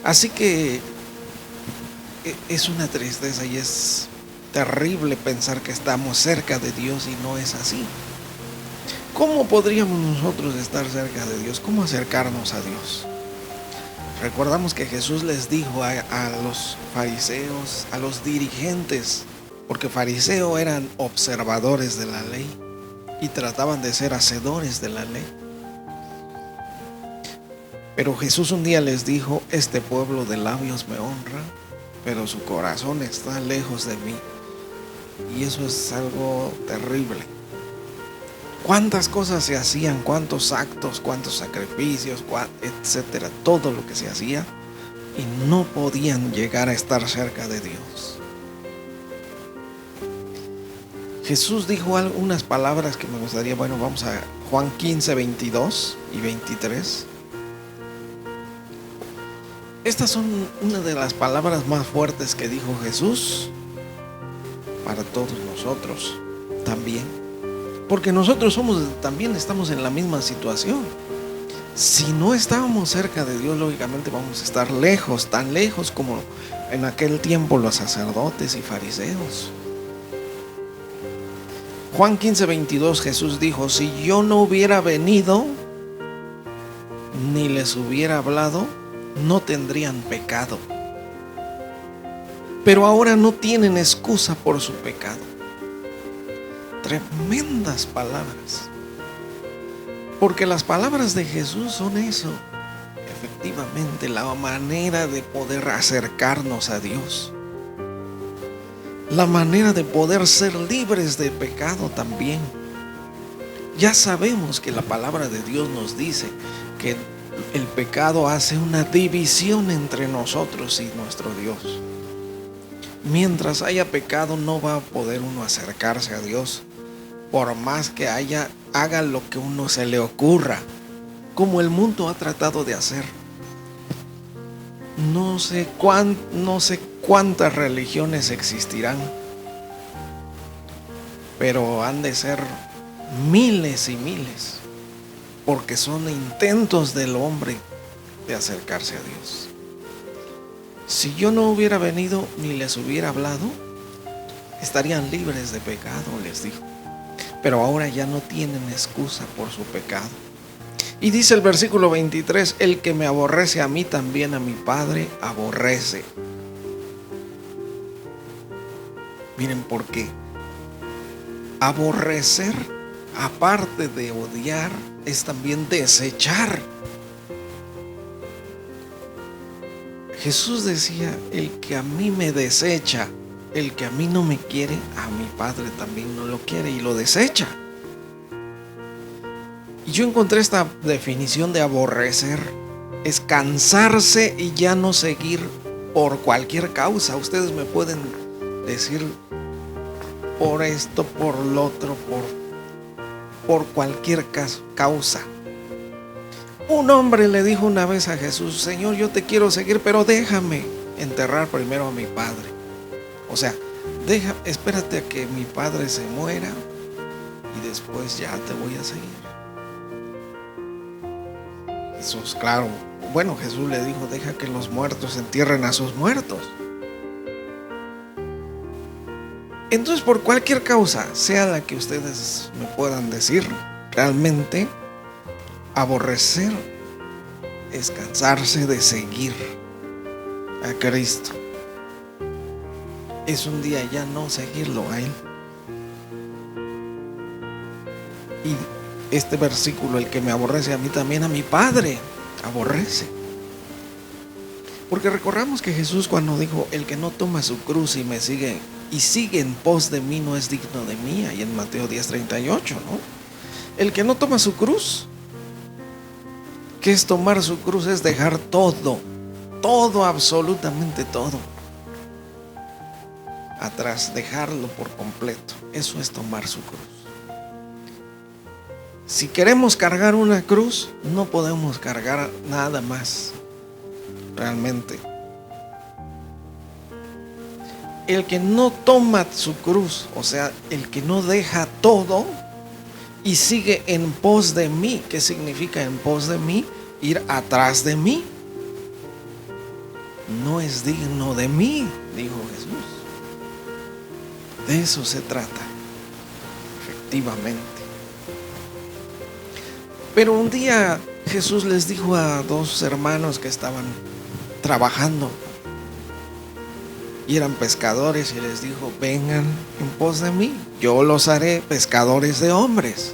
Así que es una tristeza y es terrible pensar que estamos cerca de Dios y no es así. ¿Cómo podríamos nosotros estar cerca de Dios? ¿Cómo acercarnos a Dios? Recordamos que Jesús les dijo a los fariseos, a los dirigentes, porque fariseos eran observadores de la ley y trataban de ser hacedores de la ley. Pero Jesús un día les dijo: este pueblo de labios me honra, pero su corazón está lejos de mí. Y eso es algo terrible. ¿Cuántas cosas se hacían? ¿Cuántos actos? ¿Cuántos sacrificios? Etcétera. Todo lo que se hacía y no podían llegar a estar cerca de Dios. Jesús dijo unas palabras que me gustaría, vamos a Juan 15, 22 y 23. Estas son una de las palabras más fuertes que dijo Jesús para todos nosotros también. Porque nosotros también estamos en la misma situación. Si no estábamos cerca de Dios, lógicamente vamos a estar lejos, tan lejos como en aquel tiempo los sacerdotes y fariseos. Juan 15, 22, Jesús dijo: si yo no hubiera venido ni les hubiera hablado, no tendrían pecado. Pero ahora no tienen excusa por su pecado. Tremendas palabras. Porque las palabras de Jesús son eso. Efectivamente, la manera de poder acercarnos a Dios. La manera de poder ser libres de pecado también. Ya sabemos que la palabra de Dios nos dice que el pecado hace una división entre nosotros y nuestro Dios. Mientras haya pecado, no va a poder uno acercarse a Dios, por más que haga lo que uno se le ocurra, como el mundo ha tratado de hacer. No sé cuántas religiones existirán, pero han de ser miles y miles, porque son intentos del hombre de acercarse a Dios. Si yo no hubiera venido ni les hubiera hablado, estarían libres de pecado, les dijo. Pero ahora ya no tienen excusa por su pecado. Y dice el versículo 23: el que me aborrece a mí, también a mi Padre aborrece. Miren por qué. Aborrecer, aparte de odiar, es también desechar. Jesús decía: el que a mí me desecha, el que a mí no me quiere, a mi Padre también no lo quiere y lo desecha. Y yo encontré esta definición de aborrecer: es cansarse y ya no seguir por cualquier causa. Ustedes me pueden decir por esto, por lo otro, por cualquier causa. Un hombre le dijo una vez a Jesús: Señor, yo te quiero seguir, pero déjame enterrar primero a mi padre. O sea, espérate a que mi padre se muera y después ya te voy a seguir. Jesús, claro, Jesús le dijo: deja que los muertos entierren a sus muertos. Entonces, por cualquier causa, sea la que ustedes me puedan decir, realmente aborrecer es cansarse de seguir a Cristo. Es un día ya no seguirlo a Él. Y este versículo: el que me aborrece a mí, también a mi Padre aborrece. Porque recordamos que Jesús, cuando dijo: el que no toma su cruz y me sigue en pos de mí, no es digno de mí, ahí en Mateo 10:38, ¿no? El que no toma su cruz, ¿qué es tomar su cruz? Es dejar todo, absolutamente todo atrás, dejarlo por completo. Eso es tomar su cruz. Si queremos cargar una cruz, no podemos cargar nada más, realmente. El que no toma su cruz, o sea, el que no deja todo y sigue en pos de mí. ¿Qué significa en pos de mí? Ir atrás de mí. no es digno de mí, dijo Jesús. De eso se trata, efectivamente. Pero un día Jesús les dijo a dos hermanos que estaban trabajando y eran pescadores, y les dijo: vengan en pos de mí, yo los haré pescadores de hombres.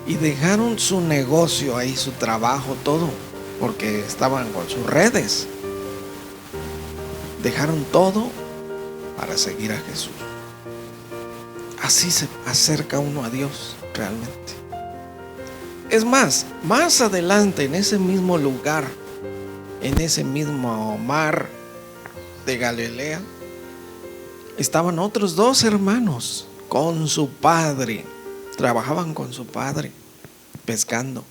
Y dejaron su negocio ahí, su trabajo, todo, porque estaban con sus redes. Dejaron todo para seguir a Jesús. Así se acerca uno a Dios realmente. Es más adelante, en ese mismo lugar, en ese mismo mar de Galilea, estaban otros dos hermanos con su padre. Trabajaban con su padre pescando.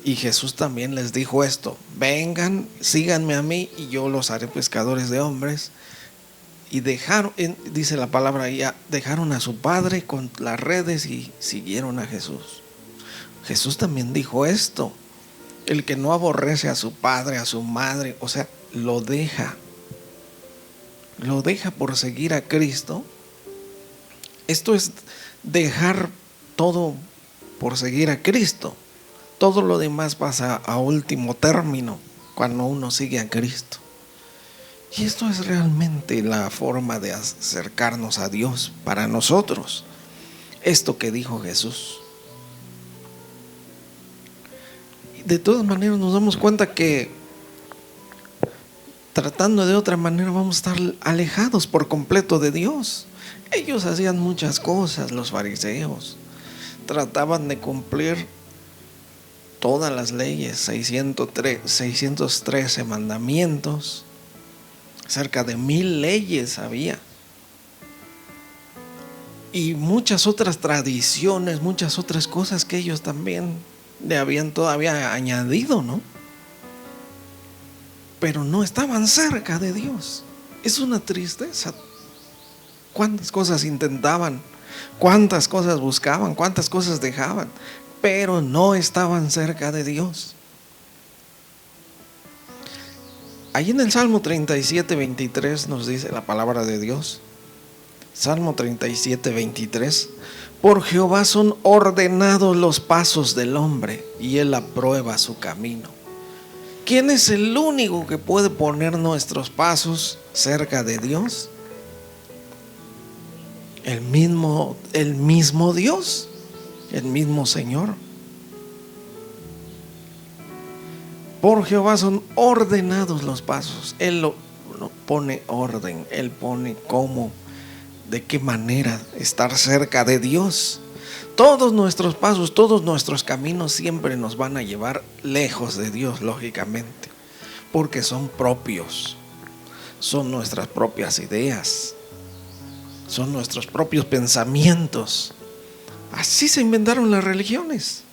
Y Jesús también les dijo esto: vengan, síganme a mí y yo los haré pescadores de hombres. Y dejaron, dice la palabra, ya dejaron a su padre con las redes y siguieron a Jesús. Jesús también dijo esto: el que no aborrece a su padre, a su madre, o sea, lo deja por seguir a Cristo. Esto es dejar todo por seguir a Cristo. Todo lo demás pasa a último término cuando uno sigue a Cristo. Y esto es realmente la forma de acercarnos a Dios para nosotros. Esto que dijo Jesús. De todas maneras nos damos cuenta que tratando de otra manera vamos a estar alejados por completo de Dios. Ellos hacían muchas cosas, los fariseos. Trataban de cumplir todas las leyes, 613 mandamientos, cerca de 1000 leyes había. Y muchas otras tradiciones, muchas otras cosas que ellos también le habían todavía añadido, ¿no? Pero no estaban cerca de Dios. Es una tristeza. Cuántas cosas intentaban, cuántas cosas buscaban, cuántas cosas dejaban, pero no estaban cerca de Dios. Allí en el Salmo 37, 23 nos dice la palabra de Dios. Salmo 37, 23: por Jehová son ordenados los pasos del hombre, y él aprueba su camino. ¿Quién es el único que puede poner nuestros pasos cerca de Dios? El mismo Dios, el mismo Señor. Por Jehová son ordenados los pasos. Él lo pone orden, Él pone cómo, de qué manera estar cerca de Dios. Todos nuestros pasos, todos nuestros caminos siempre nos van a llevar lejos de Dios, lógicamente, porque son propios, son nuestras propias ideas, son nuestros propios pensamientos. Así se inventaron las religiones.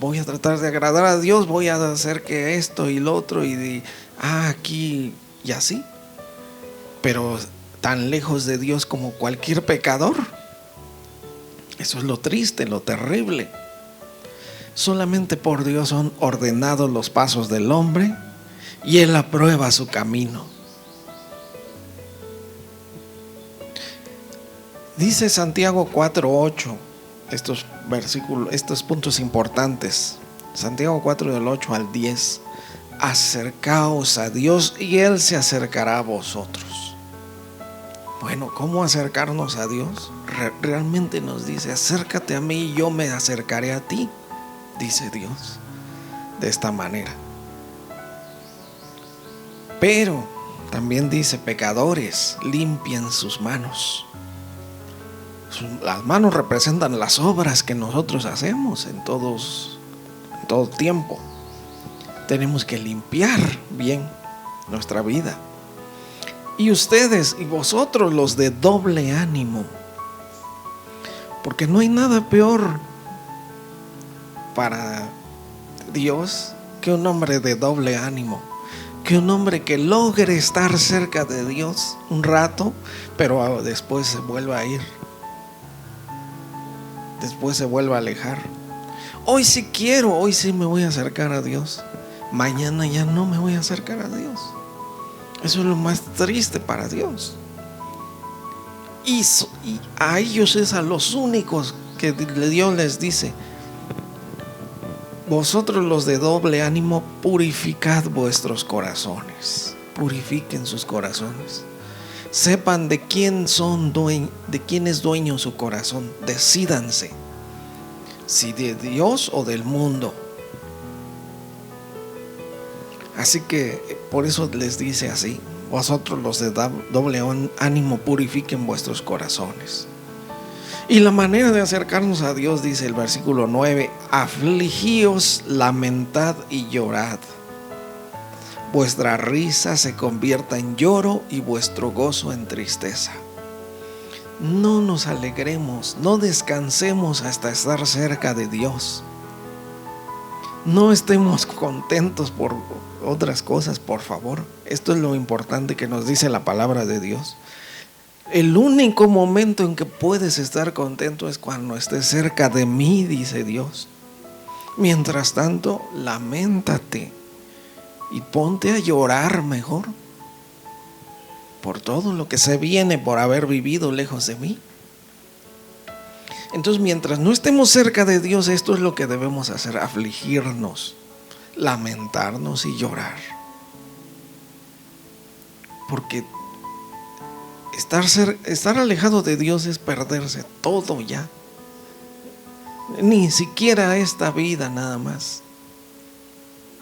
Voy a tratar de agradar a Dios, voy a hacer que esto y lo otro, y aquí y así. Pero tan lejos de Dios como cualquier pecador. Eso es lo triste, lo terrible. Solamente por Dios son ordenados los pasos del hombre, y Él aprueba su camino. Dice Santiago 4:8, estos versículos, estos puntos importantes. Santiago 4, del 8 al 10: acercaos a Dios y Él se acercará a vosotros. Bueno, ¿cómo acercarnos a Dios? Realmente nos dice: acércate a mí y yo me acercaré a ti, dice Dios, de esta manera. Pero también dice: pecadores, limpien sus manos. Las manos representan las obras que nosotros hacemos en todo tiempo. Tenemos que limpiar bien nuestra vida. Y ustedes y vosotros, los de doble ánimo, porque no hay nada peor para Dios que un hombre de doble ánimo, que un hombre que logre estar cerca de Dios un rato, pero después se vuelva a ir, después se vuelva a alejar. Hoy sí quiero, hoy sí me voy a acercar a Dios, mañana ya no me voy a acercar a Dios. Eso es lo más triste para Dios. Y a ellos es a los únicos que Dios les dice: vosotros los de doble ánimo, purificad vuestros corazones. Purifiquen sus corazones. Sepan de quién es dueño su corazón. Decídanse si de Dios o del mundo. Así que por eso les dice así: vosotros los de doble ánimo, purifiquen vuestros corazones. Y la manera de acercarnos a Dios, dice el versículo 9: afligíos, lamentad y llorad. Vuestra risa se convierta en lloro y vuestro gozo en tristeza. No nos alegremos, no descansemos hasta estar cerca de Dios. No estemos contentos por otras cosas, por favor. Esto es lo importante que nos dice la palabra de Dios. El único momento en que puedes estar contento es cuando estés cerca de mí, dice Dios. Mientras tanto, lamentate y ponte a llorar mejor por todo lo que se viene por haber vivido lejos de mí. Entonces, mientras no estemos cerca de Dios, esto es lo que debemos hacer: afligirnos, lamentarnos y llorar. Porque estar alejado de Dios es perderse todo ya. Ni siquiera esta vida nada más,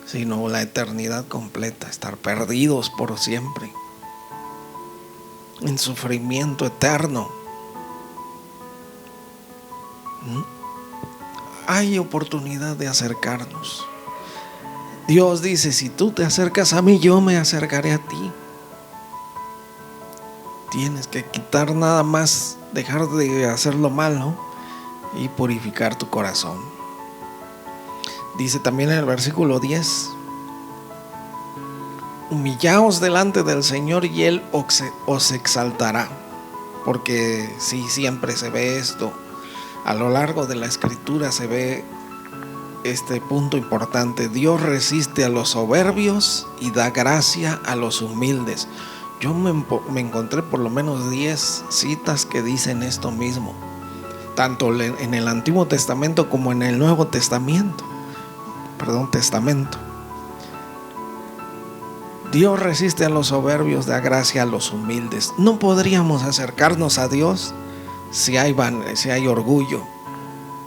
sino la eternidad completa. Estar perdidos por siempre, en sufrimiento eterno. Hay oportunidad de acercarnos. Dios dice: si tú te acercas a mí, yo me acercaré a ti. Tienes que quitar nada más, dejar de hacer lo malo y purificar tu corazón. Dice también en el versículo 10: humillaos delante del Señor y Él os exaltará. Porque sí, siempre se ve esto. A lo largo de la escritura se ve este punto importante: Dios resiste a los soberbios y da gracia a los humildes. Yo me encontré por lo menos 10 citas que dicen esto mismo, tanto en el Antiguo Testamento como en el Nuevo Testamento. Dios resiste a los soberbios, da gracia a los humildes. No podríamos acercarnos a Dios si hay orgullo,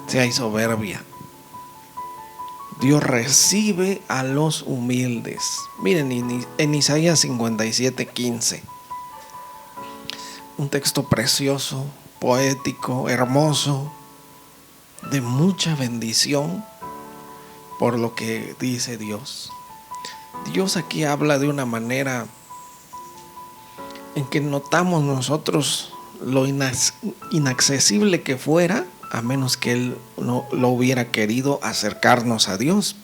si hay soberbia. Dios recibe a los humildes. Miren, en Isaías 57:15, un texto precioso, poético, hermoso, de mucha bendición por lo que dice Dios. Dios aquí habla de una manera en que notamos nosotros lo inaccesible que fuera, a menos que Él no lo hubiera querido, acercarnos a Dios.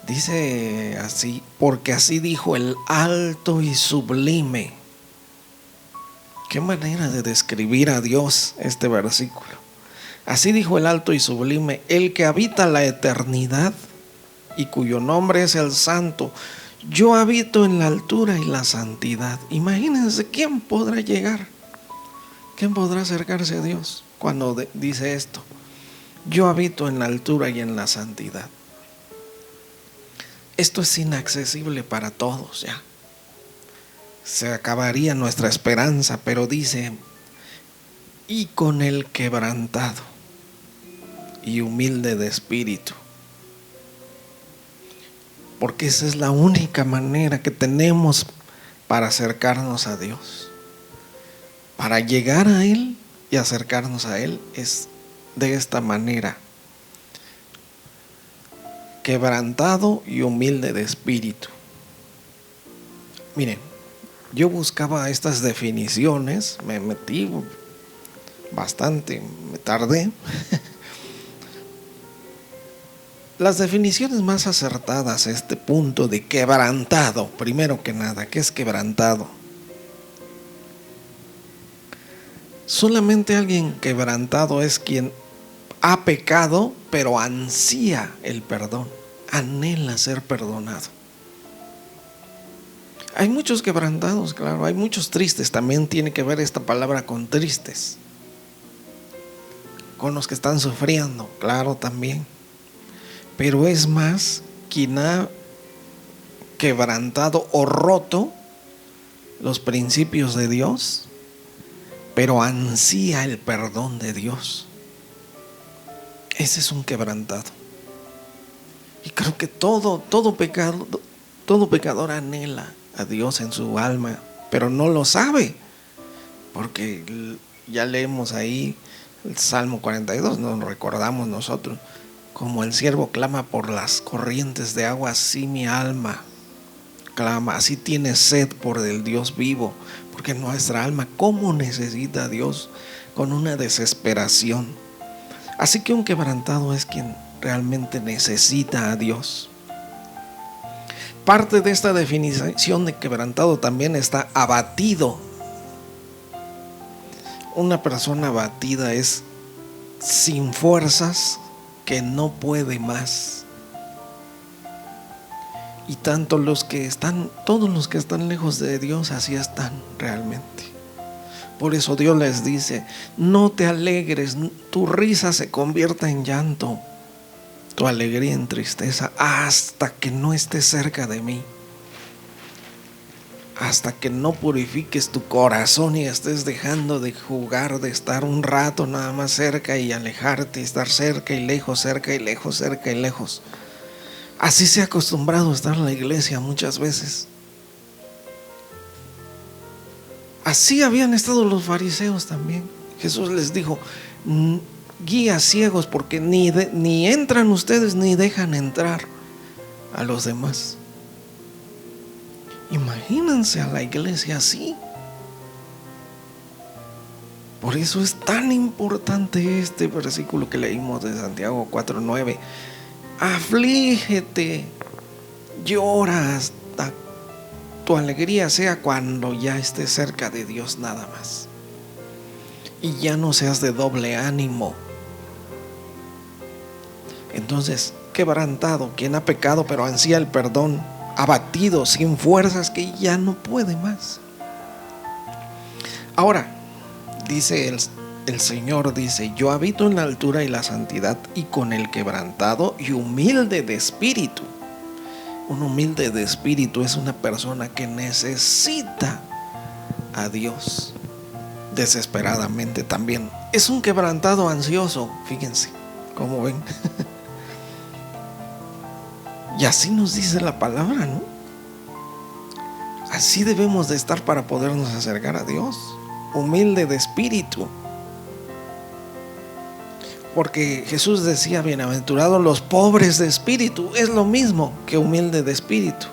Dice así: porque así dijo el alto y sublime. Qué manera de describir a Dios este versículo. Así dijo el alto y sublime, el que habita la eternidad y cuyo nombre es el Santo. Yo habito en la altura y la santidad. Imagínense, ¿quién podrá llegar? ¿Quién podrá acercarse a Dios cuando dice esto? Yo habito en la altura y en la santidad. Esto es inaccesible para todos ya. Se acabaría nuestra esperanza, pero dice: y con el quebrantado y humilde de espíritu. Porque esa es la única manera que tenemos para acercarnos a Dios. Para llegar a Él y acercarnos a Él es de esta manera: quebrantado y humilde de espíritu. Miren, yo buscaba estas definiciones, me metí bastante, me tardé. Las definiciones más acertadas a este punto de quebrantado, primero que nada, ¿qué es quebrantado? Solamente alguien quebrantado es quien ha pecado, pero ansía el perdón. anhela ser perdonado. Hay muchos quebrantados, claro, hay muchos tristes. También tiene que ver esta palabra con tristes, con los que están sufriendo, claro, también. Pero es más quien ha quebrantado o roto los principios de Dios, pero ansía el perdón de Dios. Ese es un quebrantado. Y creo que todo pecador anhela a Dios en su alma, pero no lo sabe, porque ya leemos ahí el Salmo 42, nos recordamos nosotros, como el siervo clama por las corrientes de agua, así mi alma clama, así tiene sed por el Dios vivo, porque nuestra alma cómo necesita a Dios, con una desesperación. Así que un quebrantado es quien realmente necesita a Dios. Parte de esta definición de quebrantado también está abatido. Una persona abatida es sin fuerzas, que no puede más. Y tanto todos los que están lejos de Dios, así están realmente. Por eso Dios les dice: no te alegres, tu risa se convierta en llanto, tu alegría en tristeza, hasta que no estés cerca de mí. Hasta que no purifiques tu corazón y estés dejando de jugar, de estar un rato nada más cerca y alejarte, estar cerca y lejos, cerca y lejos, cerca y lejos. Así se ha acostumbrado a estar en la iglesia muchas veces. Así habían estado los fariseos también. Jesús les dijo: guías ciegos, porque ni entran ustedes ni dejan entrar a los demás. Imagínense a la iglesia así. Por eso es tan importante este versículo que leímos de Santiago 4:9. Aflígete, llora, hasta tu alegría sea cuando ya estés cerca de Dios nada más. Y ya no seas de doble ánimo. Entonces, quebrantado, quien ha pecado pero ansía el perdón, abatido, sin fuerzas, que ya no puede más. Ahora, dice el Señor, dice: yo habito en la altura y la santidad, y con el quebrantado y humilde de espíritu. Un humilde de espíritu es una persona que necesita a Dios desesperadamente también. Es un quebrantado ansioso, fíjense, ¿cómo ven? Y así nos dice la palabra, ¿no? Así debemos de estar para podernos acercar a Dios. Humilde de espíritu. Porque Jesús decía: bienaventurados los pobres de espíritu. Es lo mismo que humilde de espíritu.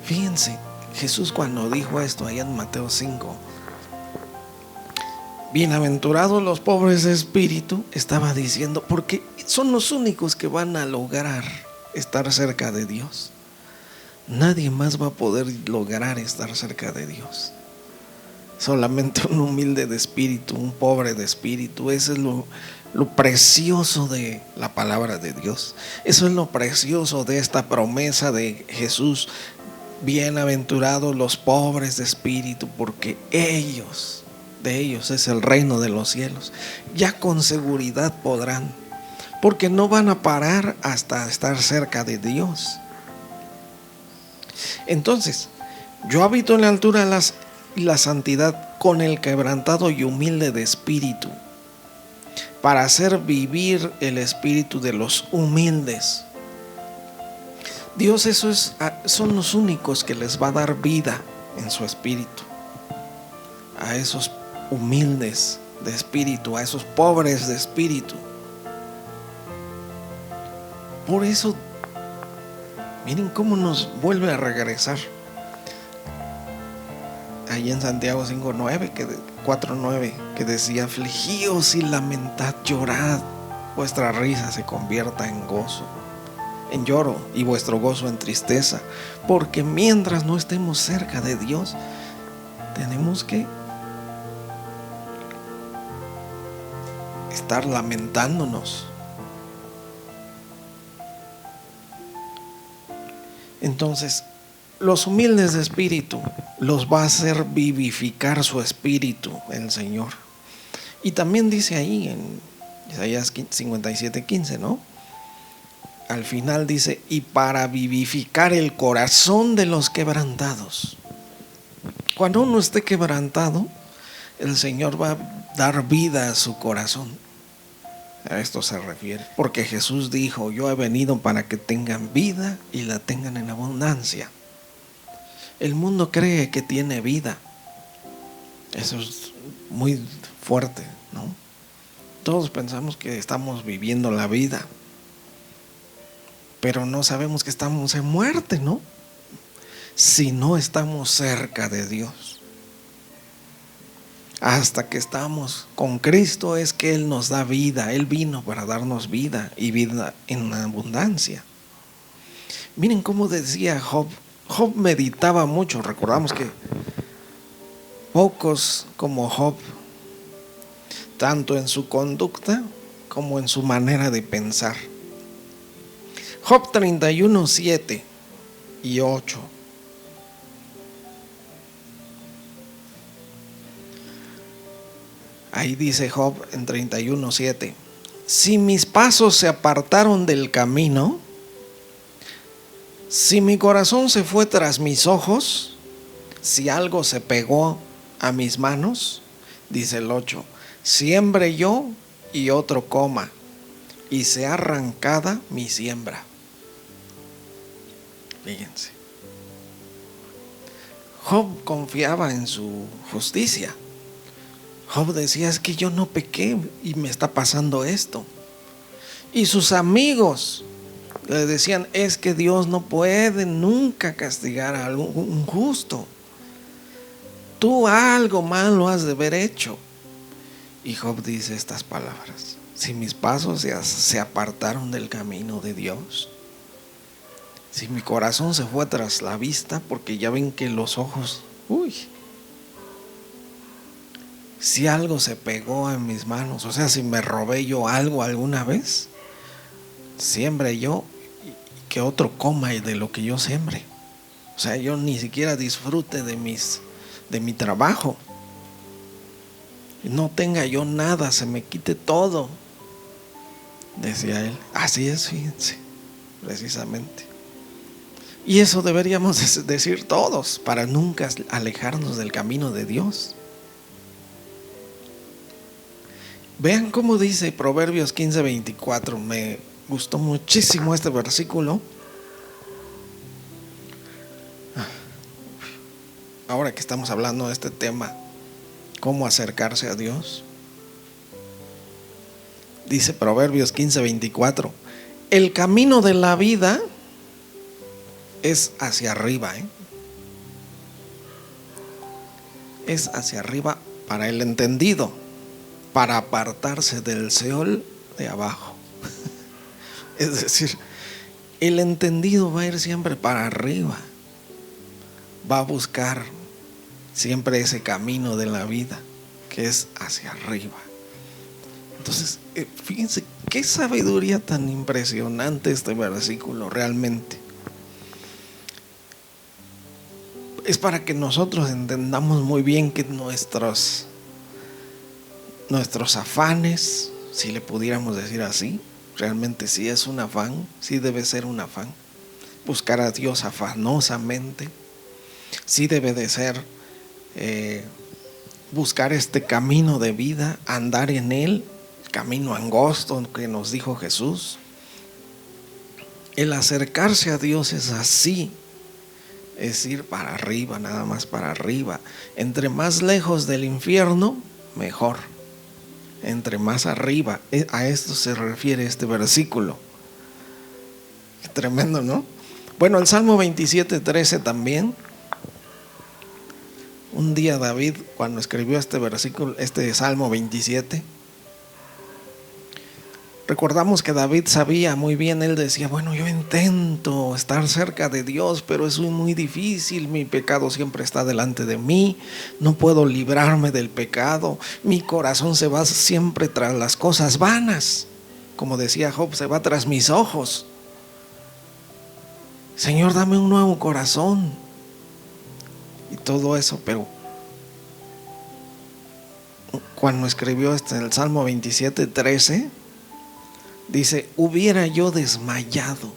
Fíjense, Jesús cuando dijo esto allá en Mateo 5, bienaventurados los pobres de espíritu, estaba diciendo, porque son los únicos que van a lograr estar cerca de Dios. Nadie más va a poder lograr estar cerca de Dios. Solamente un humilde de espíritu, un pobre de espíritu. Eso es lo precioso de la palabra de Dios. Eso es lo precioso de esta promesa de Jesús. Bienaventurados los pobres de espíritu, porque de ellos es el reino de los cielos. Ya con seguridad podrán, porque no van a parar hasta estar cerca de Dios. Entonces, yo habito en la altura y la santidad, con el quebrantado y humilde de espíritu, para hacer vivir el espíritu de los humildes. Dios son los únicos que les va a dar vida en su espíritu a esos humildes de espíritu, a esos pobres de espíritu. Por eso, miren cómo nos vuelve a regresar ahí en Santiago 4:9, que decía: afligíos y lamentad, llorad, vuestra risa se convierta en gozo, en lloro, y vuestro gozo en tristeza. Porque mientras no estemos cerca de Dios, tenemos que estar lamentándonos. Entonces, los humildes de espíritu los va a hacer vivificar su espíritu el Señor. Y también dice ahí en Isaías 57:15, ¿no? Al final dice, y para vivificar el corazón de los quebrantados. Cuando uno esté quebrantado, el Señor va a dar vida a su corazón. A esto se refiere. Porque Jesús dijo, yo he venido para que tengan vida y la tengan en abundancia. El mundo cree que tiene vida. Eso es muy fuerte, ¿no? Todos pensamos que estamos viviendo la vida, pero no sabemos que estamos en muerte, ¿no? Si no estamos cerca de Dios. Hasta que estamos con Cristo es que Él nos da vida. Él vino para darnos vida y vida en abundancia. Miren cómo decía Job. Job meditaba mucho. Recordamos que pocos como Job, tanto en su conducta como en su manera de pensar. Job 31:7 y 8. Ahí dice Job en 31:7: si mis pasos se apartaron del camino, si mi corazón se fue tras mis ojos, si algo se pegó a mis manos, dice el 8, siembre yo y otro coma, y sea arrancada mi siembra. Fíjense, Job confiaba en su justicia. Job decía, es que yo no pequé y me está pasando esto. Y sus amigos le decían, es que Dios no puede nunca castigar a un justo. Tú algo malo has de haber hecho. Y Job dice estas palabras: si mis pasos se apartaron del camino de Dios, si mi corazón se fue tras la vista, porque ya ven que los ojos, si algo se pegó en mis manos, o sea, si me robé yo algo alguna vez, siembre yo y que otro coma de lo que yo siembre. O sea, yo ni siquiera disfrute de mi trabajo, no tenga yo nada, se me quite todo, decía él. Así es, fíjense, precisamente. Y eso deberíamos decir todos, para nunca alejarnos del camino de Dios. Vean cómo dice Proverbios 15:24. Me gustó muchísimo este versículo. Ahora que estamos hablando de este tema, cómo acercarse a Dios. Dice Proverbios 15:24: el camino de la vida es hacia arriba, es hacia arriba para el entendido, para apartarse del Seol de abajo. Es decir, el entendido va a ir siempre para arriba, va a buscar siempre ese camino de la vida que es hacia arriba. Entonces, fíjense qué sabiduría tan impresionante este versículo realmente. Es para que nosotros entendamos muy bien que nuestros afanes, si le pudiéramos decir así, realmente sí es un afán, sí debe ser un afán. Buscar a Dios afanosamente, sí debe de ser buscar este camino de vida, andar en él, el camino angosto que nos dijo Jesús. El acercarse a Dios es así, es ir para arriba, nada más para arriba. Entre más lejos del infierno, mejor. Entre más arriba, a esto se refiere este versículo. Qué tremendo, ¿no? Bueno, el Salmo 27:13 también. Un día David, cuando escribió este versículo, este Salmo 27, recordamos que David sabía muy bien, él decía, bueno, yo intento estar cerca de Dios, pero es muy difícil, mi pecado siempre está delante de mí, no puedo librarme del pecado, mi corazón se va siempre tras las cosas vanas, como decía Job, se va tras mis ojos. Señor, dame un nuevo corazón y todo eso. Pero cuando escribió el Salmo 27:13, dice: hubiera yo desmayado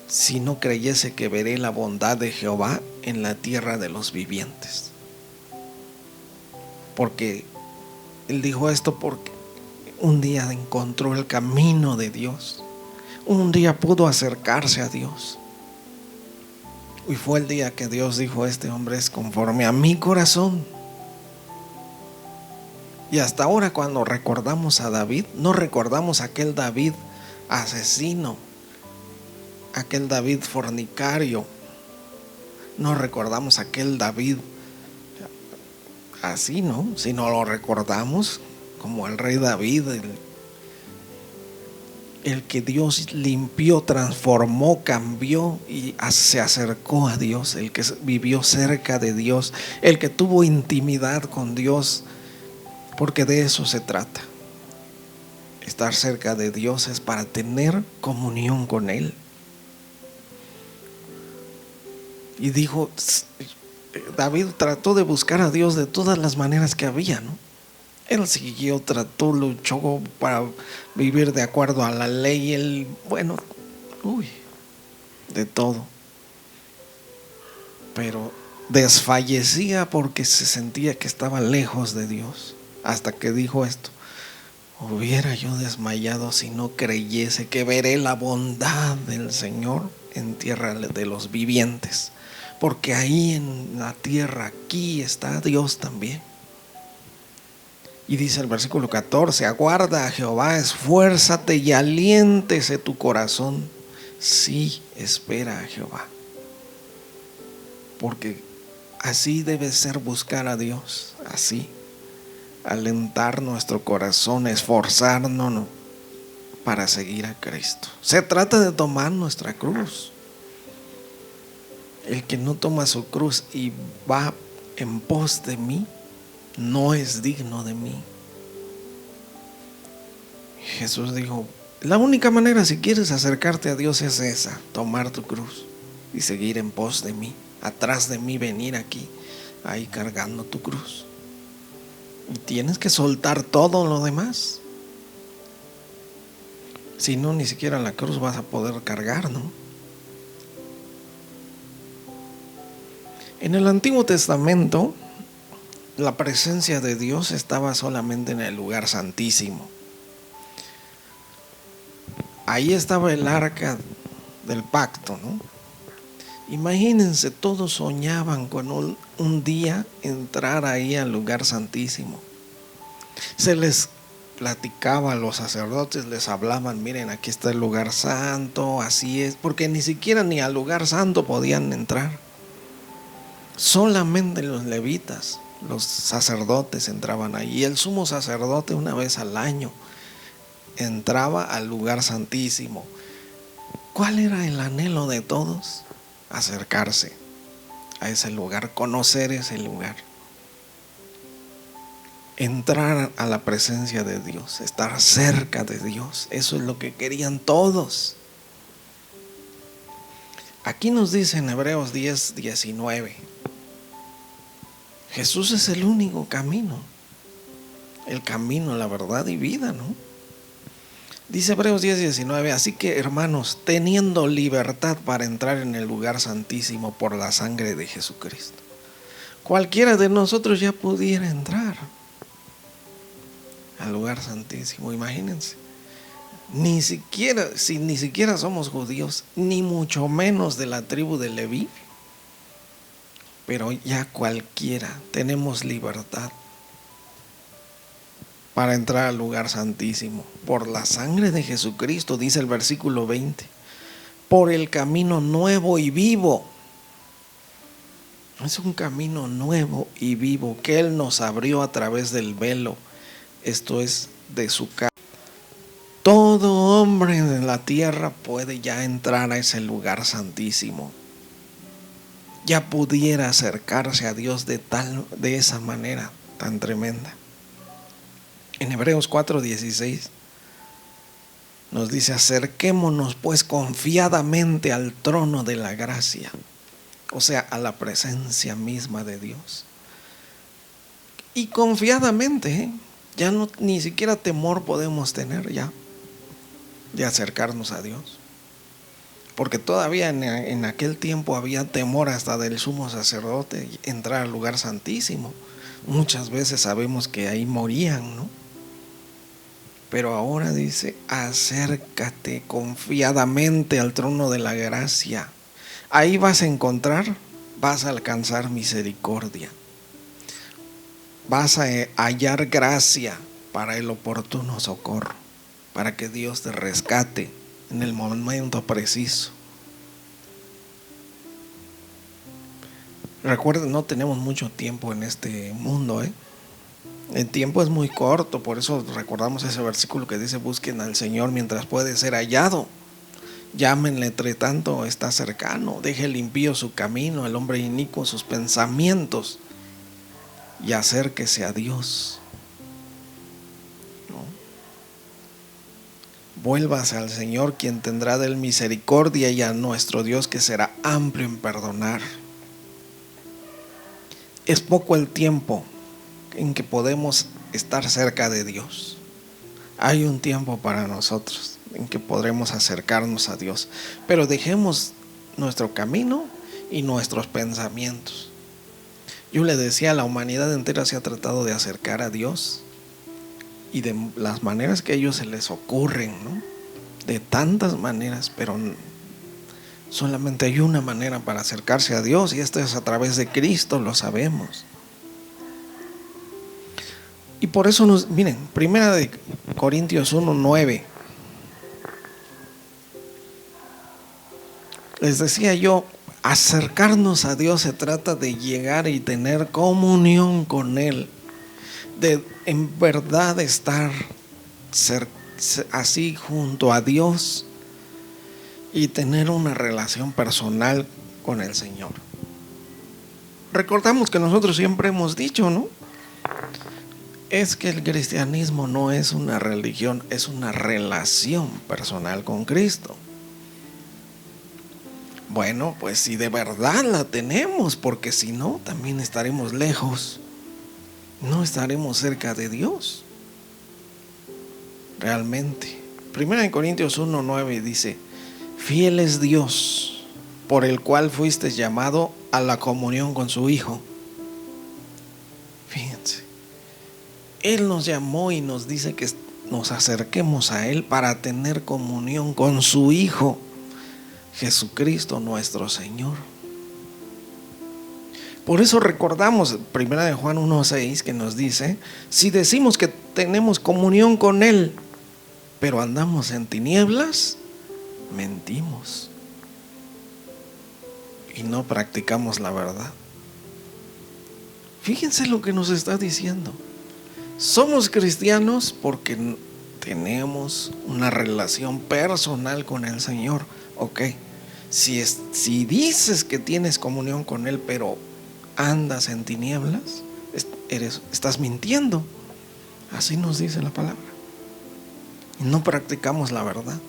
si no creyese que veré la bondad de Jehová en la tierra de los vivientes. Porque él dijo esto porque un día encontró el camino de Dios, un día pudo acercarse a Dios, y fue el día que Dios dijo: este hombre es conforme a mi corazón. Y hasta ahora, cuando recordamos a David, no recordamos a aquel David asesino, aquel David fornicario, no recordamos a aquel David así, ¿no? Sino lo recordamos como el rey David, el que Dios limpió, transformó, cambió y se acercó a Dios, el que vivió cerca de Dios, el que tuvo intimidad con Dios, porque de eso se trata. Estar cerca de Dios es para tener comunión con Él. Y dijo, David trató de buscar a Dios de todas las maneras que había, ¿no? Él siguió, trató, luchó para vivir de acuerdo a la ley. Él, de todo. Pero desfallecía porque se sentía que estaba lejos de Dios. Hasta que dijo esto: hubiera yo desmayado si no creyese que veré la bondad del Señor en tierra de los vivientes. Porque ahí en la tierra, aquí está Dios también. Y dice el versículo 14: aguarda a Jehová, esfuérzate y aliéntese tu corazón. Sí, espera a Jehová. Porque así debe ser buscar a Dios, así. Alentar nuestro corazón, esforzarnos para seguir a Cristo. Se trata de tomar nuestra cruz. El que no toma su cruz y va en pos de mí, no es digno de mí. Jesús dijo: la única manera, si quieres acercarte a Dios, es esa: tomar tu cruz y seguir en pos de mí, atrás de mí, venir aquí, ahí cargando tu cruz. Y tienes que soltar todo lo demás. Si no, ni siquiera la cruz vas a poder cargar, ¿no? En el Antiguo Testamento, la presencia de Dios estaba solamente en el lugar santísimo. Ahí estaba el arca del pacto, ¿no? Imagínense, todos soñaban con un día entrar ahí al lugar santísimo. Se les platicaba a los sacerdotes, les hablaban: miren, aquí está el lugar santo, así es, porque ni siquiera ni al lugar santo podían entrar. Solamente los levitas, los sacerdotes, entraban ahí. Y el sumo sacerdote, una vez al año, entraba al lugar santísimo. ¿Cuál era el anhelo de todos? Acercarse a ese lugar, conocer ese lugar, entrar a la presencia de Dios, estar cerca de Dios. Eso es lo que querían todos. Aquí nos dice en Hebreos 10:19: Jesús es el único camino, el camino, la verdad y vida, ¿no? Dice Hebreos 10:19: así que, hermanos, teniendo libertad para entrar en el lugar santísimo por la sangre de Jesucristo. Cualquiera de nosotros ya pudiera entrar al lugar santísimo, imagínense. Ni siquiera somos judíos, ni mucho menos de la tribu de Leví, pero ya cualquiera tenemos libertad para entrar al lugar santísimo por la sangre de Jesucristo. Dice el versículo 20: por el camino nuevo y vivo. Es un camino nuevo y vivo que Él nos abrió a través del velo, esto es, de su carne. Todo hombre en la tierra puede ya entrar a ese lugar santísimo. Ya pudiera acercarse a Dios de esa manera tan tremenda. En Hebreos 4:16 Nos dice: acerquémonos pues confiadamente al trono de la gracia, o sea, a la presencia misma de Dios. Y confiadamente, ya no, ni siquiera temor podemos tener ya de acercarnos a Dios. Porque todavía en aquel tiempo había temor hasta del sumo sacerdote entrar al lugar santísimo. Muchas veces sabemos que ahí morían, ¿no? Pero ahora dice: acércate confiadamente al trono de la gracia. Ahí vas a alcanzar misericordia. Vas a hallar gracia para el oportuno socorro, para que Dios te rescate en el momento preciso. Recuerden, no tenemos mucho tiempo en este mundo, El tiempo es muy corto, por eso recordamos ese versículo que dice: busquen al Señor mientras puede ser hallado. Llámenle entre tanto está cercano. Deje el impío su camino, el hombre inicuo sus pensamientos, y acérquese a Dios. Vuélvase al Señor, quien tendrá de él misericordia, y a nuestro Dios, que será amplio en perdonar. Es poco el tiempo en que podemos estar cerca de Dios. Hay un tiempo para nosotros en que podremos acercarnos a Dios, pero dejemos nuestro camino y nuestros pensamientos. Yo le decía, la humanidad entera se ha tratado de acercar a Dios, y de las maneras que a ellos se les ocurren, ¿no? De tantas maneras, pero solamente hay una manera para acercarse a Dios, y esto es a través de Cristo, lo sabemos. Y por eso miren, 1 Corintios 1:9. Les decía yo, acercarnos a Dios se trata de llegar y tener comunión con Él, de en verdad estar así junto a Dios y tener una relación personal con el Señor. Recordamos que nosotros siempre hemos dicho, ¿no? Es que el cristianismo no es una religión, es una relación personal con Cristo. Bueno, pues si de verdad la tenemos, porque si no, también estaremos lejos. No estaremos cerca de Dios. Realmente. 1 Corintios 1:9 dice: fiel es Dios, por el cual fuiste llamado a la comunión con su Hijo. Fíjense. Él nos llamó y nos dice que nos acerquemos a Él para tener comunión con su Hijo, Jesucristo nuestro Señor. Por eso recordamos 1 Juan 1:6, que nos dice: si decimos que tenemos comunión con Él, pero andamos en tinieblas, mentimos y no practicamos la verdad. Fíjense lo que nos está diciendo. Somos cristianos porque tenemos una relación personal con el Señor. Ok, si dices que tienes comunión con Él, pero andas en tinieblas, estás mintiendo. Así nos dice la palabra. Y no practicamos la verdad.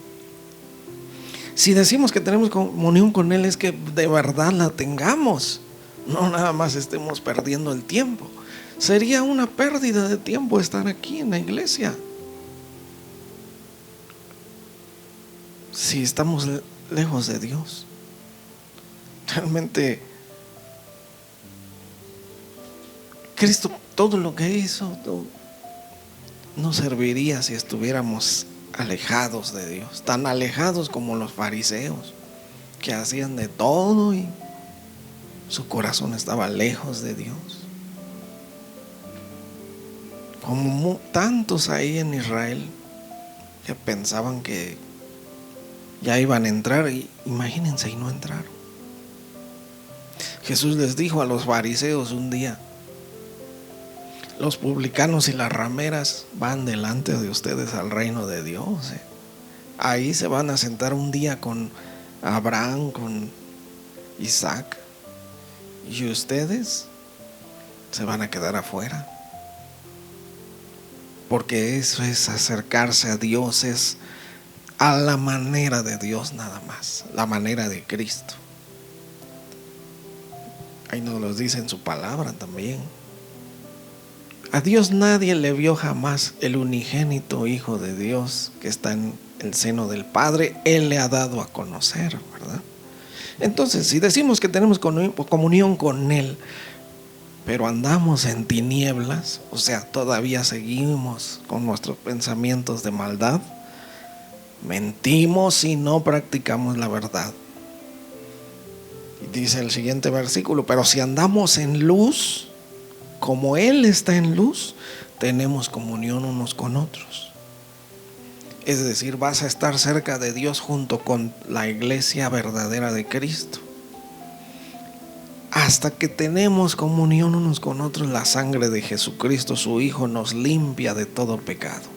Si decimos que tenemos comunión con Él, es que de verdad la tengamos, no nada más estemos perdiendo el tiempo. Sería una pérdida de tiempo estar aquí en la iglesia si estamos lejos de Dios. Realmente Cristo, todo lo que hizo, no serviría si estuviéramos alejados de Dios, tan alejados como los fariseos, que hacían de todo y su corazón estaba lejos de Dios. Como tantos ahí en Israel que pensaban que ya iban a entrar, y imagínense, y no entraron. Jesús les dijo a los fariseos un día: los publicanos y las rameras van delante de ustedes al reino de Dios. Ahí se van a sentar un día con Abraham, con Isaac, y ustedes se van a quedar afuera. Porque eso es acercarse a Dios, es a la manera de Dios nada más, la manera de Cristo. Ahí nos lo dice en su palabra también. A Dios nadie le vio jamás, el unigénito Hijo de Dios que está en el seno del Padre, Él le ha dado a conocer, ¿verdad? Entonces, si decimos que tenemos comunión con Él, pero andamos en tinieblas, o sea, todavía seguimos con nuestros pensamientos de maldad, mentimos y no practicamos la verdad. Y dice el siguiente versículo: pero si andamos en luz, como Él está en luz, tenemos comunión unos con otros. Es decir, vas a estar cerca de Dios junto con la iglesia verdadera de Cristo. Hasta que tenemos comunión unos con otros, la sangre de Jesucristo, su Hijo, nos limpia de todo pecado.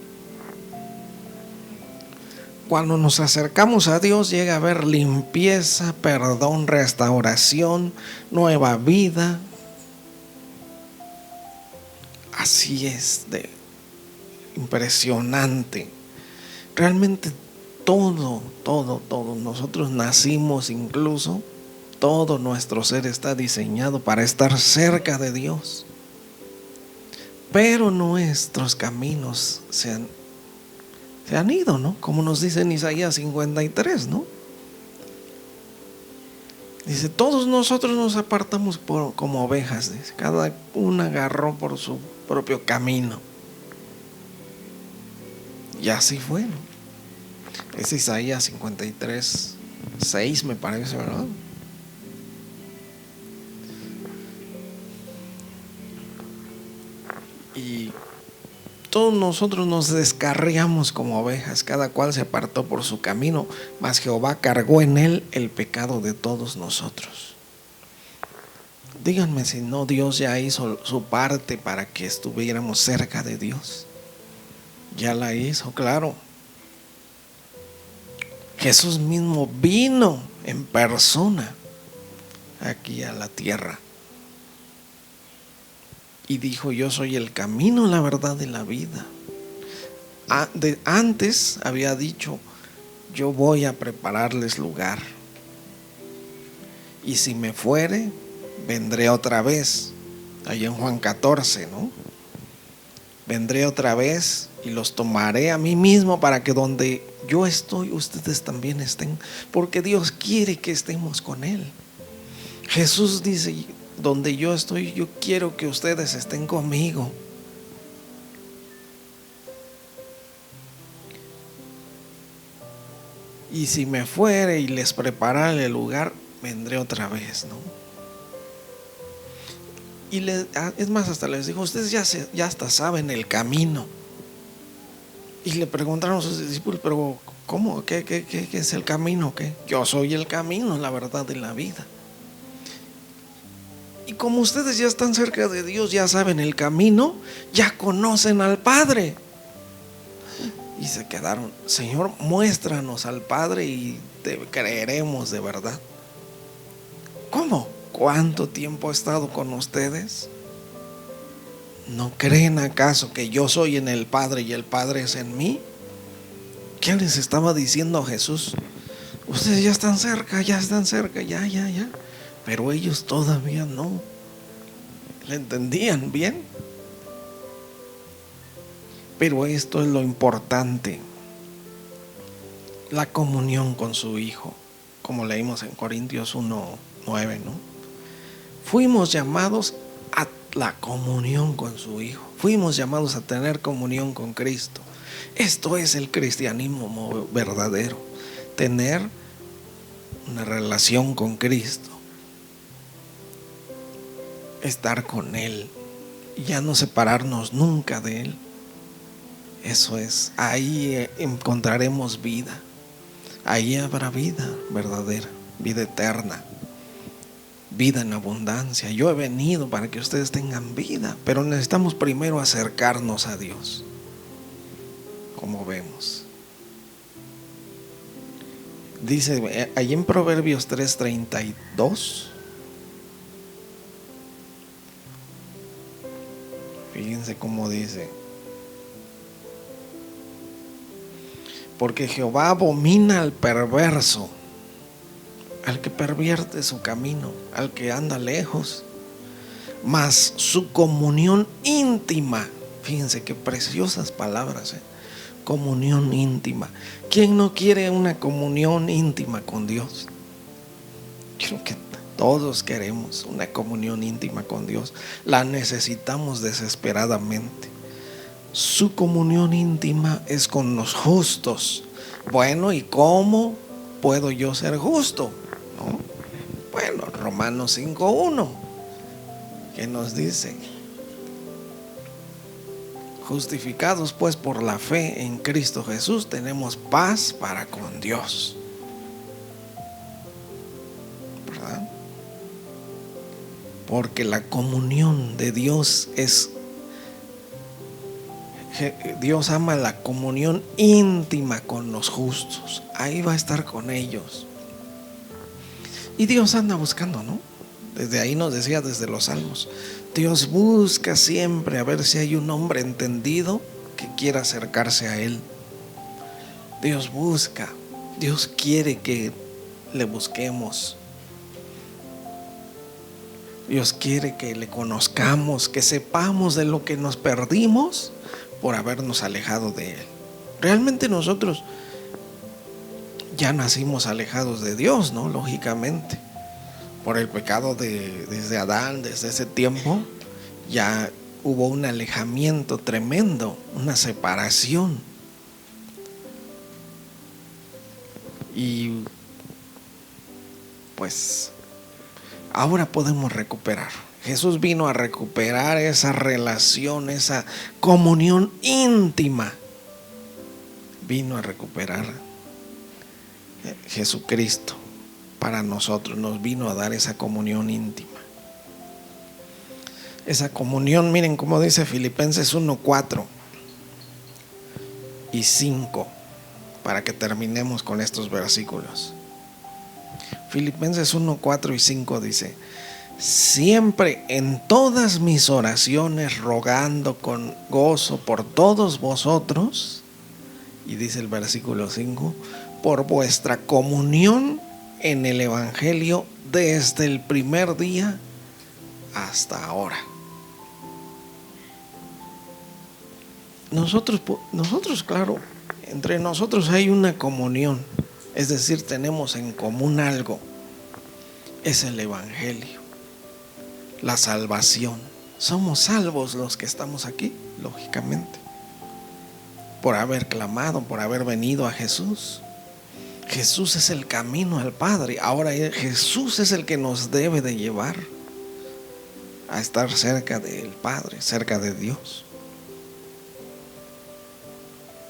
Cuando nos acercamos a Dios, llega a haber limpieza, perdón, restauración, nueva vida. Así es de impresionante. Realmente todo, nosotros nacimos, incluso todo nuestro ser está diseñado para estar cerca de Dios. Pero nuestros caminos se han ido, ¿no? Como nos dice en Isaías 53, ¿no? Dice, todos nosotros nos apartamos como ovejas, dice, cada una agarró por su propio camino. Y así fue, ¿no? Es Isaías 53, 6 me parece, ¿verdad? Y todos nosotros nos descarriamos como ovejas, cada cual se apartó por su camino, mas Jehová cargó en él el pecado de todos nosotros. Díganme si no Dios ya hizo su parte para que estuviéramos cerca de Dios. Ya la hizo, claro. Jesús mismo vino en persona aquí a la tierra y dijo: yo soy el camino, la verdad y la vida. Antes había dicho: yo voy a prepararles lugar, y si me fuere, vendré otra vez. Ahí en Juan 14, ¿no? Vendré otra vez y los tomaré a mí mismo, para que donde yo estoy, ustedes también estén, porque Dios quiere que estemos con Él. Jesús dice: donde yo estoy, yo quiero que ustedes estén conmigo. Y si me fuere y les prepararé el lugar, vendré otra vez, ¿no? Y es más, hasta les dijo: ustedes ya hasta saben el camino. Y le preguntaron a sus discípulos: pero ¿cómo? ¿Qué es el camino? ¿Qué? Yo soy el camino, la verdad y la vida. Y como ustedes ya están cerca de Dios, ya saben el camino, ya conocen al Padre. Y se quedaron: Señor, muéstranos al Padre y te creeremos de verdad. ¿Cómo? ¿Cuánto tiempo he estado con ustedes? ¿No creen acaso que yo soy en el Padre y el Padre es en mí? ¿Qué les estaba diciendo Jesús? Ustedes ya están cerca, ya. Pero ellos todavía no le entendían bien. Pero esto es lo importante: la comunión con su Hijo, como leímos en Corintios 1:9, ¿no? Fuimos llamados a la comunión con su Hijo. Fuimos llamados a tener comunión con Cristo. Esto es el cristianismo verdadero: tener una relación con Cristo, estar con Él, ya no separarnos nunca de Él. Eso es, ahí encontraremos vida. Ahí habrá vida verdadera, vida eterna, vida en abundancia. Yo he venido para que ustedes tengan vida, pero necesitamos primero acercarnos a Dios, como vemos. Dice ahí en Proverbios 3:32. Fíjense cómo dice: Porque Jehová abomina al perverso, al que pervierte su camino, al que anda lejos. Mas su comunión íntima, fíjense qué preciosas palabras, comunión íntima. ¿Quién no quiere una comunión íntima con Dios? Creo que todos queremos una comunión íntima con Dios. La necesitamos desesperadamente. Su comunión íntima es con los justos. Bueno, ¿y cómo puedo yo ser justo? ¿No? Bueno, Romanos 5:1, que nos dice: justificados pues por la fe en Cristo Jesús, tenemos paz para con Dios. ¿Verdad? Porque la comunión de Dios es... Dios ama la comunión íntima con los justos. Ahí va a estar con ellos. Y Dios anda buscando, ¿no? Desde ahí nos decía, desde los Salmos, Dios busca siempre a ver si hay un hombre entendido que quiera acercarse a Él. Dios busca, Dios quiere que le busquemos. Dios quiere que le conozcamos, que sepamos de lo que nos perdimos por habernos alejado de Él. Realmente nosotros ya nacimos alejados de Dios, ¿no? Lógicamente, por el pecado desde Adán, desde ese tiempo, ya hubo un alejamiento tremendo, una separación. Y pues ahora podemos recuperar. Jesús vino a recuperar esa relación, esa comunión íntima. Vino a recuperar Jesucristo para nosotros. Nos vino a dar esa comunión íntima. Esa comunión, miren cómo dice Filipenses 1:4 y 5, para que terminemos con estos versículos. Filipenses 1:4 y 5 dice: siempre en todas mis oraciones rogando con gozo por todos vosotros, y dice el versículo 5, por vuestra comunión en el Evangelio desde el primer día hasta ahora. Nosotros, claro, entre nosotros hay una comunión, es decir, tenemos en común algo. Es el Evangelio, la salvación. Somos salvos los que estamos aquí, lógicamente, por haber clamado, por haber venido a Jesús. Jesús es el camino al Padre. Ahora Jesús es el que nos debe de llevar a estar cerca del Padre, cerca de Dios.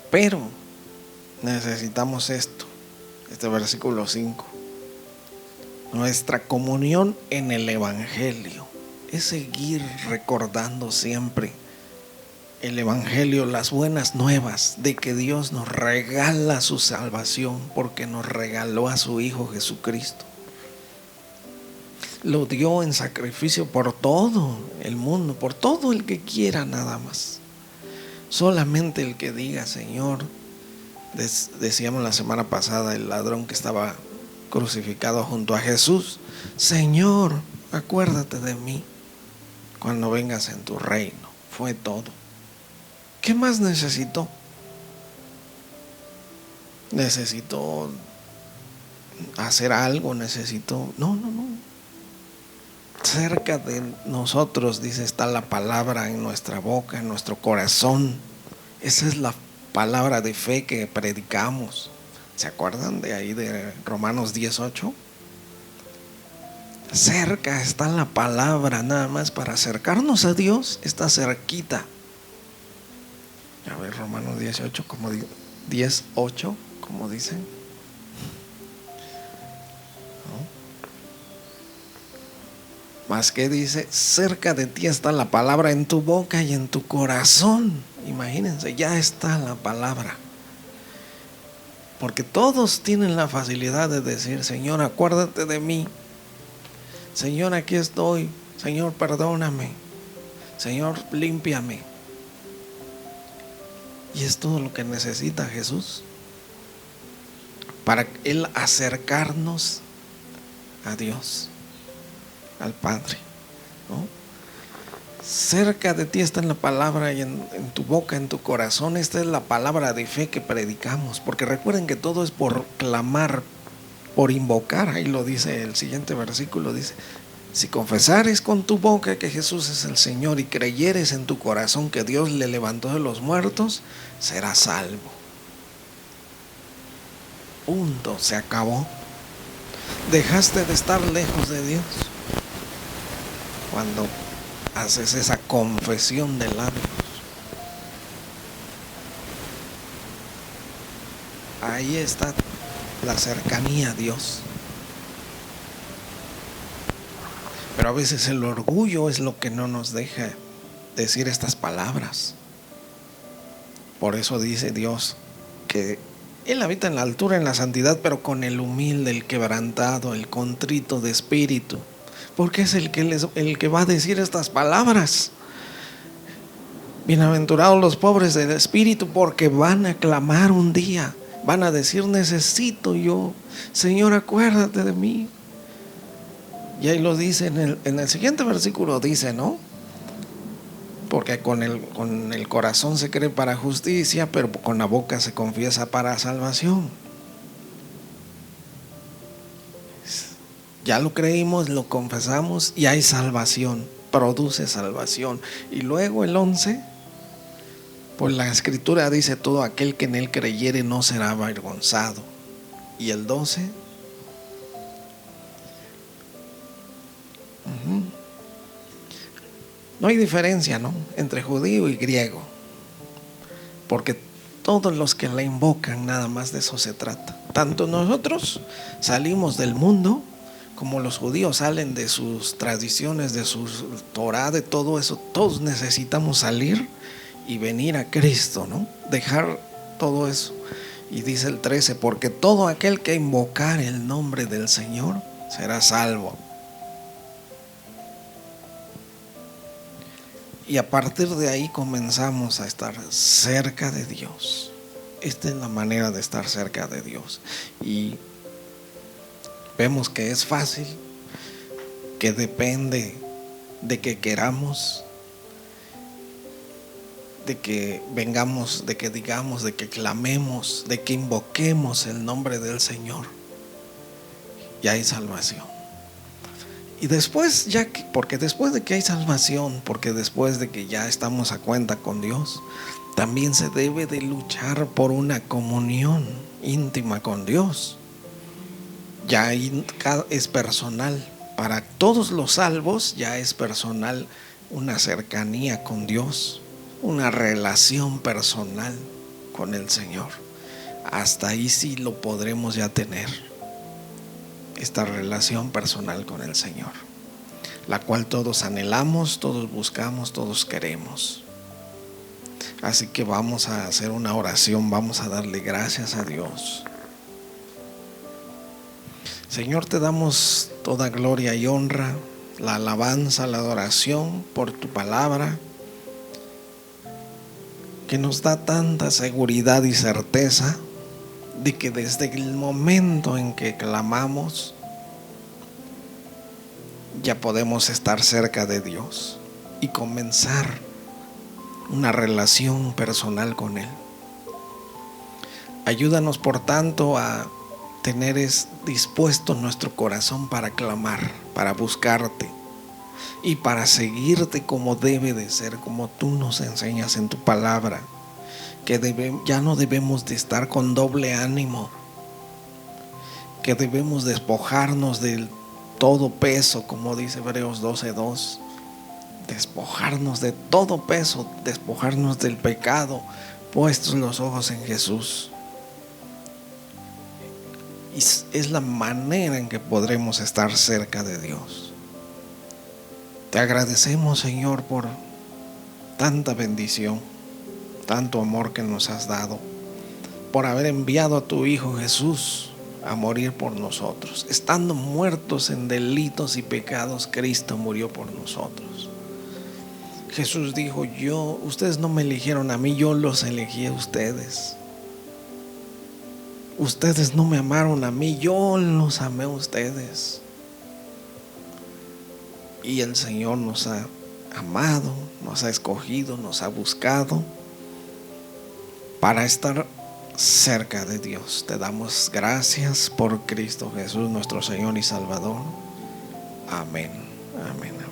Pero necesitamos este versículo 5. Nuestra comunión en el Evangelio es seguir recordando siempre el Evangelio, las buenas nuevas de que Dios nos regala su salvación, porque nos regaló a su Hijo Jesucristo. Lo dio en sacrificio por todo el mundo, por todo el que quiera, nada más. Solamente el que diga: Señor, decíamos la semana pasada, el ladrón que estaba crucificado junto a Jesús: Señor, acuérdate de mí cuando vengas en tu reino. Fue todo. ¿Qué más necesitó? ¿Necesitó hacer algo? No. Cerca de nosotros, dice, está la palabra en nuestra boca, en nuestro corazón. Esa es la palabra de fe que predicamos. ¿Se acuerdan de ahí de Romanos 10:8? Cerca está la palabra, nada más para acercarnos a Dios, está cerquita. A ver, Romanos 18, como 10:8, como dicen. Más que dice: cerca de ti está la palabra, en tu boca y en tu corazón. Imagínense, ya está la palabra. Porque todos tienen la facilidad de decir: Señor, acuérdate de mí. Señor, aquí estoy. Señor, perdóname. Señor, límpiame. Y es todo lo que necesita Jesús. para Él acercarnos a Dios, al Padre, ¿no? Cerca de ti está en la palabra y en tu boca, en tu corazón. Esta es la palabra de fe que predicamos, porque recuerden que todo es por clamar, por invocar. Ahí lo dice el siguiente versículo, dice: si confesares con tu boca que Jesús es el Señor y creyeres en tu corazón que Dios le levantó de los muertos, serás salvo. Punto, se acabó. Dejaste de estar lejos de Dios cuando haces esa confesión de labios. Ahí está la cercanía a Dios. Pero a veces el orgullo es lo que no nos deja decir estas palabras. Por eso dice Dios que Él habita en la altura, en la santidad, pero con el humilde, el quebrantado, el contrito de espíritu. Porque es el que va a decir estas palabras. Bienaventurados los pobres del espíritu, porque van a clamar un día. Van a decir: necesito yo, Señor, acuérdate de mí. Y ahí lo dice en el siguiente versículo, dice, ¿no? Porque con el corazón se cree para justicia, pero con la boca se confiesa para salvación. Ya lo creímos, lo confesamos y hay salvación, produce salvación. Y luego el 11, pues la escritura dice: todo aquel que en él creyere no será avergonzado. Y el 12, no hay diferencia, ¿no?, entre judío y griego, porque todos los que la invocan, nada más de eso se trata. Tanto nosotros salimos del mundo, como los judíos salen de sus tradiciones, de su Torah, de todo eso. Todos necesitamos salir y venir a Cristo, ¿no? Dejar todo eso. Y dice el 13: porque todo aquel que invocar el nombre del Señor será salvo. Y a partir de ahí comenzamos a estar cerca de Dios. Esta es la manera de estar cerca de Dios. Y vemos que es fácil, que depende de que queramos, de que vengamos, de que digamos, de que clamemos, de que invoquemos el nombre del Señor. Y hay salvación. Y después, porque después de que hay salvación, porque después de que ya estamos a cuenta con Dios, también se debe de luchar por una comunión íntima con Dios. Ya es personal. Para todos los salvos ya es personal, una cercanía con Dios, una relación personal con el Señor. Hasta ahí sí lo podremos ya tener, esta relación personal con el Señor, la cual todos anhelamos, todos buscamos, todos queremos. Así que vamos a hacer una oración, vamos a darle gracias a Dios. Señor, te damos toda gloria y honra, la alabanza, la adoración por tu palabra, que nos da tanta seguridad y certeza de que desde el momento en que clamamos, ya podemos estar cerca de Dios y comenzar una relación personal con Él. Ayúdanos, por tanto, a tener dispuesto nuestro corazón para clamar, para buscarte y para seguirte como debe de ser, como tú nos enseñas en tu palabra, que ya no debemos de estar con doble ánimo, que debemos despojarnos del todo peso, como dice Hebreos 12:2, despojarnos de todo peso, despojarnos del pecado, puestos los ojos en Jesús. Y es la manera en que podremos estar cerca de Dios. Te agradecemos, Señor, por tanta bendición, tanto amor que nos has dado, por haber enviado a tu Hijo Jesús a morir por nosotros. Estando muertos en delitos y pecados, Cristo murió por nosotros. Jesús dijo: ustedes no me eligieron a mí, yo los elegí a ustedes. Ustedes no me amaron a mí, yo los amé a ustedes. Y el Señor nos ha amado, nos ha escogido, nos ha buscado para estar cerca de Dios. Te damos gracias por Cristo Jesús, nuestro Señor y Salvador. Amén. Amén.